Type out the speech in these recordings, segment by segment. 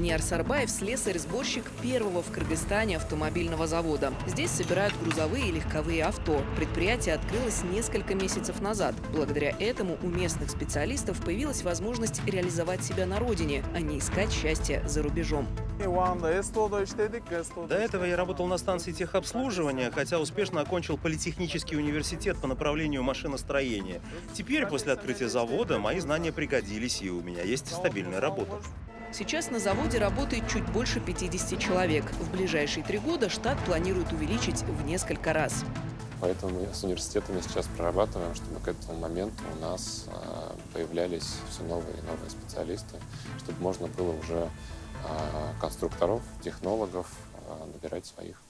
Данияр Сарбаев – слесарь-сборщик первого в Кыргызстане автомобильного завода. Здесь собирают грузовые и легковые авто. Предприятие открылось несколько месяцев назад. Благодаря этому у местных специалистов появилась возможность реализовать себя на родине, а не искать счастье за рубежом. До этого я работал на станции техобслуживания, хотя успешно окончил политехнический университет по направлению машиностроения. Теперь, после открытия завода, мои знания пригодились, и у меня есть стабильная работа. Сейчас на заводе работает чуть больше 50 человек. В ближайшие 3 года штат планируют увеличить в несколько раз. Поэтому мы с университетами сейчас прорабатываем, чтобы к этому моменту у нас появлялись все новые и новые специалисты, чтобы можно было уже конструкторов, технологов набирать своих.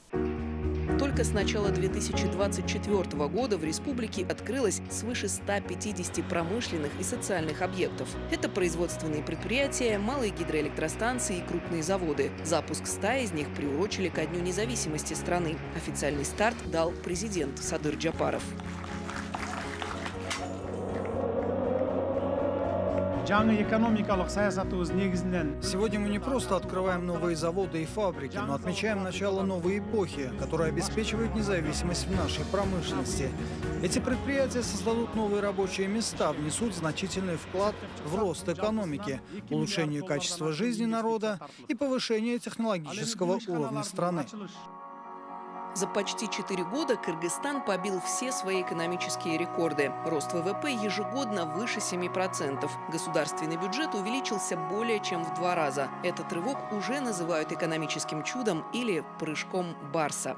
Только с начала 2024 года в республике открылось свыше 150 промышленных и социальных объектов. Это производственные предприятия, малые гидроэлектростанции и крупные заводы. Запуск 100 из них приурочили ко Дню независимости страны. Официальный старт дал президент Садыр Джапаров. Сегодня мы не просто открываем новые заводы и фабрики, но отмечаем начало новой эпохи, которая обеспечивает независимость в нашей промышленности. Эти предприятия создадут новые рабочие места, внесут значительный вклад в рост экономики, улучшение качества жизни народа и повышение технологического уровня страны. За почти 4 года Кыргызстан побил все свои экономические рекорды. Рост ВВП ежегодно выше 7%. Государственный бюджет увеличился более чем в 2 раза. Этот рывок уже называют экономическим чудом или прыжком Барса.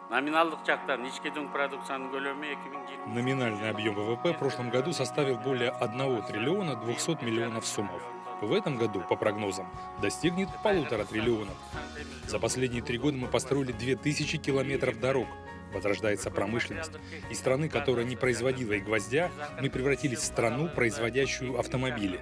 Номинальный объем ВВП в прошлом году составил более 1 триллиона 200 миллионов сомов. В этом году, по прогнозам, достигнет 1,5 триллиона. За последние 3 года мы построили 2000 километров дорог. Возрождается промышленность. Из страны, которая не производила и гвоздя, мы превратились в страну, производящую автомобили.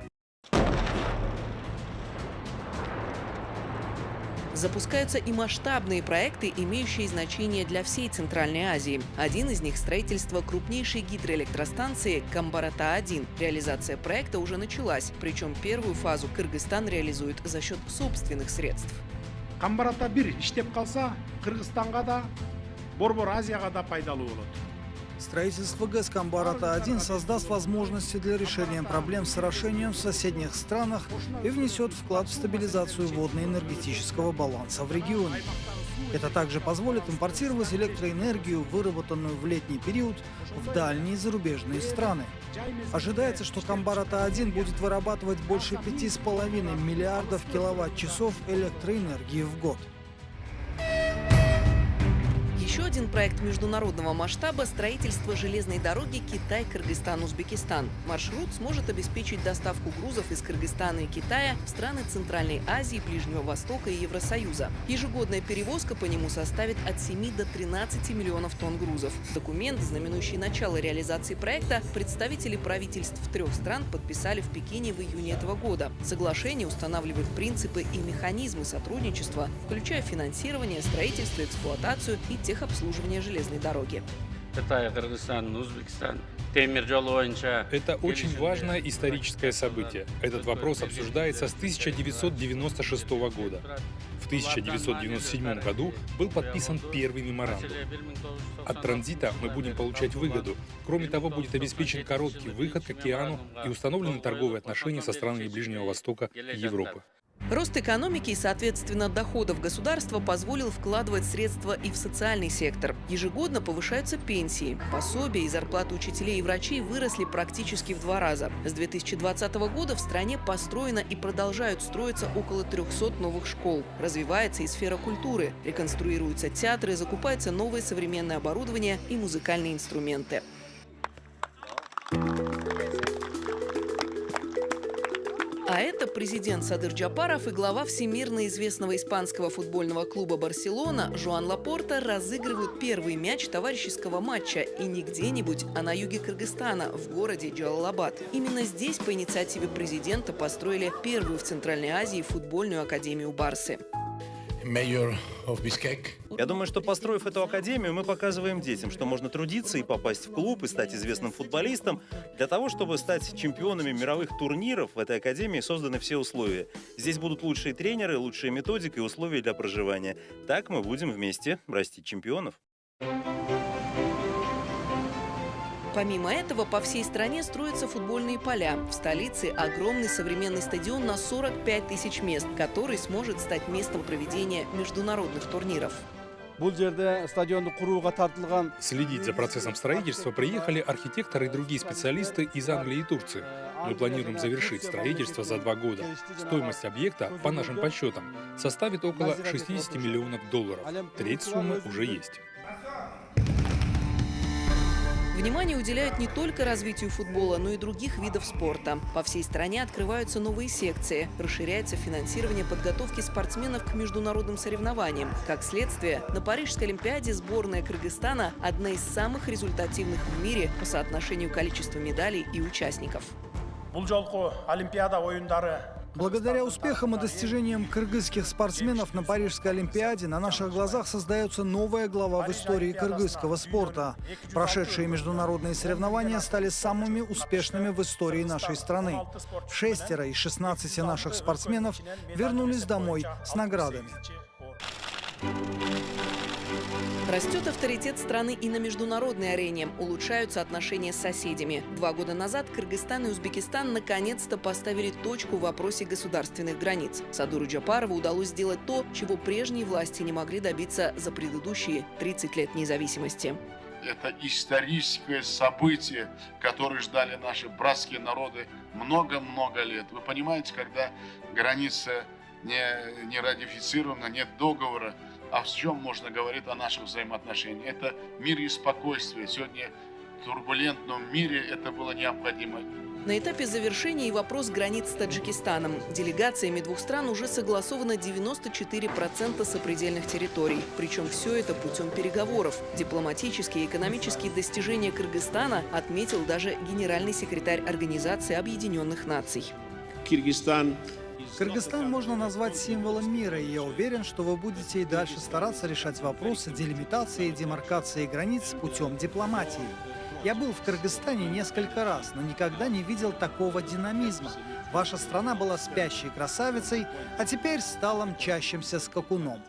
Запускаются и масштабные проекты, имеющие значение для всей Центральной Азии. Один из них – строительство крупнейшей гидроэлектростанции Камбарата-1. Реализация проекта уже началась, причем первую фазу Кыргызстан реализует за счет собственных средств. Камбарата-1 иштеп калса, Кыргызстанга да, Борбор Азияга да пайдалуу болот. Строительство ГЭС Камбарата-1 создаст возможности для решения проблем с орошением в соседних странах и внесет вклад в стабилизацию водно-энергетического баланса в регионе. Это также позволит импортировать электроэнергию, выработанную в летний период, в дальние зарубежные страны. Ожидается, что Камбарата-1 будет вырабатывать больше 5,5 миллиардов киловатт-часов электроэнергии в год. Еще один проект международного масштаба – строительство железной дороги Китай-Кыргызстан-Узбекистан. Маршрут сможет обеспечить доставку грузов из Кыргызстана и Китая в страны Центральной Азии, Ближнего Востока и Евросоюза. Ежегодная перевозка по нему составит от 7 до 13 миллионов тонн грузов. Документ, знаменующий начало реализации проекта, представители правительств 3 стран подписали в Пекине в июне этого года. Соглашение устанавливает принципы и механизмы сотрудничества, включая финансирование, строительство, эксплуатацию и техобслуживание железной дороги. Это очень важное историческое событие. Этот вопрос обсуждается с 1996 года. В 1997 году был подписан первый меморандум. От транзита мы будем получать выгоду. Кроме того, будет обеспечен короткий выход к океану и установлены торговые отношения со странами Ближнего Востока и Европы. Рост экономики и, соответственно, доходов государства позволил вкладывать средства и в социальный сектор. Ежегодно повышаются пенсии. Пособия и зарплаты учителей и врачей выросли практически в 2 раза. С 2020 года в стране построено и продолжают строиться около 300 новых школ. Развивается и сфера культуры. Реконструируются театры, закупается новое современное оборудование и музыкальные инструменты. А это президент Садыр Джапаров и глава всемирно известного испанского футбольного клуба «Барселона» Жоан Лапорта разыгрывают первый мяч товарищеского матча. И не где-нибудь, а на юге Кыргызстана, в городе Джалалабад. Именно здесь по инициативе президента построили первую в Центральной Азии футбольную академию «Барсы». mayor of Bishkek. Я думаю, что, построив эту академию, мы показываем детям, что можно трудиться и попасть в клуб, и стать известным футболистом. Для того, чтобы стать чемпионами мировых турниров, в этой академии созданы все условия. Здесь будут лучшие тренеры, лучшие методики и условия для проживания. Так мы будем вместе растить чемпионов. Помимо этого, по всей стране строятся футбольные поля. В столице огромный современный стадион на 45 тысяч мест, который сможет стать местом проведения международных турниров. Следить за процессом строительства приехали архитекторы и другие специалисты из Англии и Турции. Мы планируем завершить строительство за 2 года. Стоимость объекта, по нашим подсчетам, составит около 60 миллионов долларов. Треть суммы уже есть. Внимание уделяют не только развитию футбола, но и других видов спорта. По всей стране открываются новые секции, расширяется финансирование подготовки спортсменов к международным соревнованиям. Как следствие, на Парижской Олимпиаде сборная Кыргызстана – одна из самых результативных в мире по соотношению количества медалей и участников. Благодаря успехам и достижениям кыргызских спортсменов на Парижской Олимпиаде на наших глазах создается новая глава в истории кыргызского спорта. Прошедшие международные соревнования стали самыми успешными в истории нашей страны. 6 из 16 наших спортсменов вернулись домой с наградами. Растет авторитет страны и на международной арене. Улучшаются отношения с соседями. 2 года назад Кыргызстан и Узбекистан наконец-то поставили точку в вопросе государственных границ. Садуру Джапарову удалось сделать то, чего прежние власти не могли добиться за предыдущие 30 лет независимости. Это историческое событие, которое ждали наши братские народы много-много лет. Вы понимаете, когда граница не ратифицирована, нет договора, а в чем можно говорить о наших взаимоотношениях? Это мир и спокойствие. Сегодня в турбулентном мире это было необходимо. На этапе завершения и вопрос границ с Таджикистаном. Делегациями двух стран уже согласовано 94% сопредельных территорий. Причем все это путем переговоров. Дипломатические и экономические достижения Кыргызстана отметил даже генеральный секретарь Организации Объединенных Наций. Кыргызстан можно назвать символом мира, и я уверен, что вы будете и дальше стараться решать вопросы делимитации и демаркации границ путем дипломатии. Я был в Кыргызстане несколько раз, но никогда не видел такого динамизма. Ваша страна была спящей красавицей, а теперь стала мчащимся скакуном.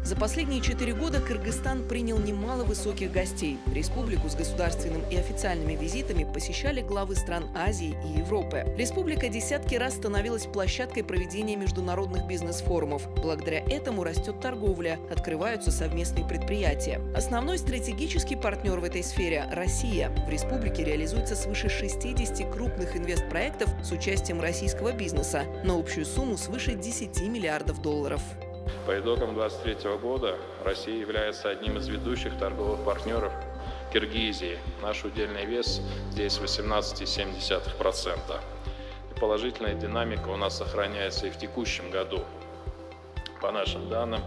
За последние 4 года Кыргызстан принял немало высоких гостей. Республику с государственным и официальными визитами посещали главы стран Азии и Европы. Республика десятки раз становилась площадкой проведения международных бизнес-форумов. Благодаря этому растет торговля, открываются совместные предприятия. Основной стратегический партнер в этой сфере – Россия. В республике реализуется свыше 60 крупных инвестпроектов с участием российского бизнеса на общую сумму свыше 10 миллиардов долларов. По итогам 2023 года Россия является одним из ведущих торговых партнеров Киргизии. Наш удельный вес здесь 18,7%. И положительная динамика у нас сохраняется и в текущем году. По нашим данным,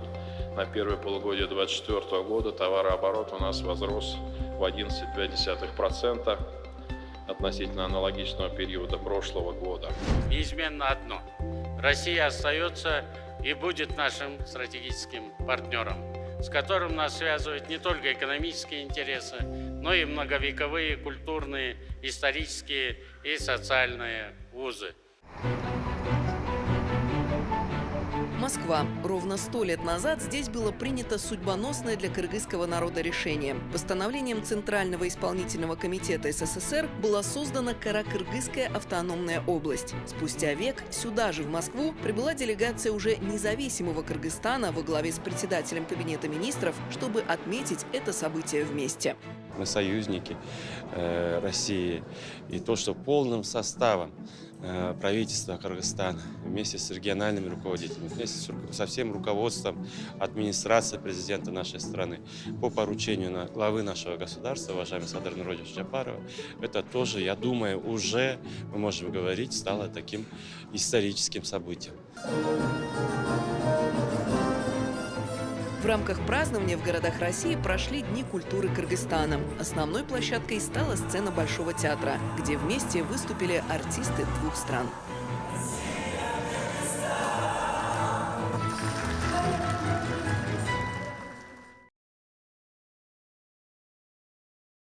на первое полугодие 2024 года товарооборот у нас возрос в 11,2% относительно аналогичного периода прошлого года. Неизменно одно. Россия остается и будет нашим стратегическим партнером, с которым нас связывают не только экономические интересы, но и многовековые культурные, исторические и социальные узы. Москва. Ровно 100 лет назад здесь было принято судьбоносное для кыргызского народа решение. Постановлением Центрального исполнительного комитета СССР была создана Каракыргызская автономная область. Спустя век сюда же, в Москву, прибыла делегация уже независимого Кыргызстана во главе с председателем Кабинета министров, чтобы отметить это событие вместе. Мы союзники России, и то, что полным составом правительства Кыргызстана вместе с региональными руководителями, вместе со всем руководством администрации президента нашей страны по поручению главы нашего государства, уважаемого Садыру Нуродовича Джапарова, это тоже, я думаю, уже, мы можем говорить, стало таким историческим событием. В рамках празднования в городах России прошли Дни культуры Кыргызстана. Основной площадкой стала сцена Большого театра, где вместе выступили артисты двух стран.